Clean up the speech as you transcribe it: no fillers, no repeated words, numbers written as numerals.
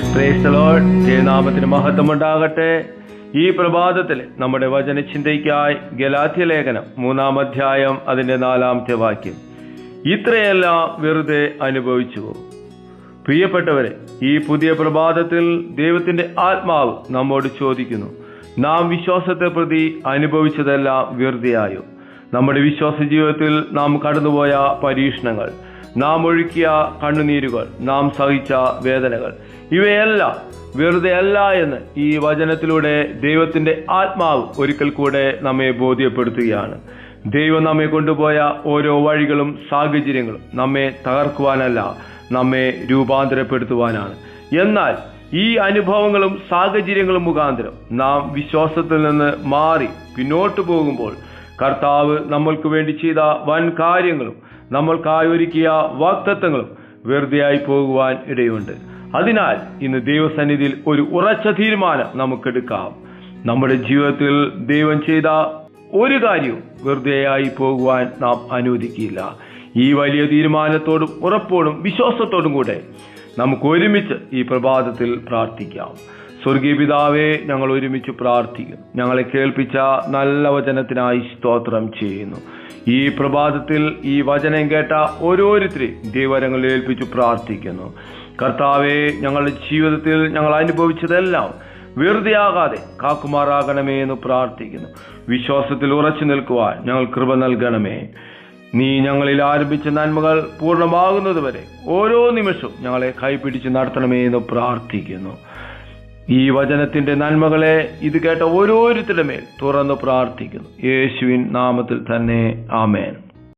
Praise the Lord. ദൈവനാമത്തിന് മഹത്വമുണ്ടാകട്ടെ. ഈ പ്രഭാതത്തിൽ നമ്മുടെ വചനചിന്തയ്ക്കായി ഗലാത്യ ലേഖനം 3-ാം അധ്യായം അതിന്റെ 4-ാമത്തെ വാക്യം. ഇത്രയെല്ലാം വെറുതെ അനുഭവിച്ചു. പ്രിയപ്പെട്ടവരെ, ഈ പുതിയ പ്രഭാതത്തിൽ ദൈവത്തിന്റെ ആത്മാവ് നമ്മോട് ചോദിക്കുന്നു, നാം വിശ്വാസത്തെ പ്രതി അനുഭവിച്ചതെല്ലാം വെറുതെയായോ? നമ്മുടെ വിശ്വാസ ജീവിതത്തിൽ നാം കടന്നുപോയ പരീക്ഷണങ്ങൾ, നാം ഒഴുക്കിയ കണ്ണുനീരുകൾ, നാം സഹിച്ച വേദനകൾ, ഇവയെല്ലാം വെറുതെ അല്ല എന്ന് ഈ വചനത്തിലൂടെ ദൈവത്തിന്റെ ആത്മാവ് ഒരിക്കൽ കൂടെ നമ്മെ ബോധ്യപ്പെടുത്തുകയാണ്. ദൈവം നമ്മെ കൊണ്ടുപോയ ഓരോ വഴികളും സാഹചര്യങ്ങളും നമ്മെ തകർക്കുവാനല്ല, നമ്മെ രൂപാന്തരപ്പെടുത്തുവാനാണ്. എന്നാൽ ഈ അനുഭവങ്ങളും സാഹചര്യങ്ങളും മുഖാന്തരം നാം വിശ്വാസത്തിൽ നിന്ന് മാറി പിന്നോട്ട് പോകുമ്പോൾ കർത്താവ് നമ്മൾക്ക് വേണ്ടി ചെയ്ത വൻ കാര്യങ്ങളും നമ്മൾക്കായി ഒരുക്കിയ വാഗ്ദത്തങ്ങളും വെറുതെയായി പോകുവാൻ ഇടയുണ്ട്. അതിനാൽ ഇന്ന് ദൈവസന്നിധിയിൽ ഒരു ഉറച്ച തീരുമാനം നമുക്കെടുക്കാം. നമ്മുടെ ജീവിതത്തിൽ ദൈവം ചെയ്ത ഒരു കാര്യവും വെറുതെയായി പോകുവാൻ നാം അനുവദിക്കില്ല. ഈ വലിയ തീരുമാനത്തോടും ഉറപ്പോടും വിശ്വാസത്തോടും കൂടെ നമുക്ക് ഒരുമിച്ച് ഈ പ്രഭാതത്തിൽ പ്രാർത്ഥിക്കാം. സ്വർഗീയ പിതാവേ, ഞങ്ങൾ ഒരുമിച്ച് പ്രാർത്ഥിക്കുന്നു. ഞങ്ങളെ കേൾപ്പിച്ച നല്ല വചനത്തിനായി സ്തോത്രം ചെയ്യുന്നു. ഈ പ്രഭാതത്തിൽ ഈ വചനം കേട്ട ഓരോരുത്തരെയും ദൈവകരങ്ങളിൽ ഏൽപ്പിച്ചു പ്രാർത്ഥിക്കുന്നു. കർത്താവേ, ഞങ്ങളുടെ ജീവിതത്തിൽ ഞങ്ങൾ അനുഭവിച്ചതെല്ലാം വെറുതെയാകാതെ കാക്കുമാറാകണമേ എന്ന് പ്രാർത്ഥിക്കുന്നു. വിശ്വാസത്തിൽ ഉറച്ചു നിൽക്കുവാൻ ഞങ്ങൾ കൃപ നൽകണമേ. നീ ഞങ്ങളിൽ ആരംഭിച്ച നന്മകൾ പൂർണ്ണമാകുന്നതുവരെ ഓരോ നിമിഷവും ഞങ്ങളെ കൈപിടിച്ച് നടത്തണമേ എന്ന് പ്രാർത്ഥിക്കുന്നു. ഈ വചനത്തിന്റെ നന്മകളെ ഇത് കേട്ട ഓരോരുത്തരുടെ മേൽ തുറന്ന് പ്രാർത്ഥിക്കുന്നു. യേശുവിൻ നാമത്തിൽ തന്നെ, ആമേൻ.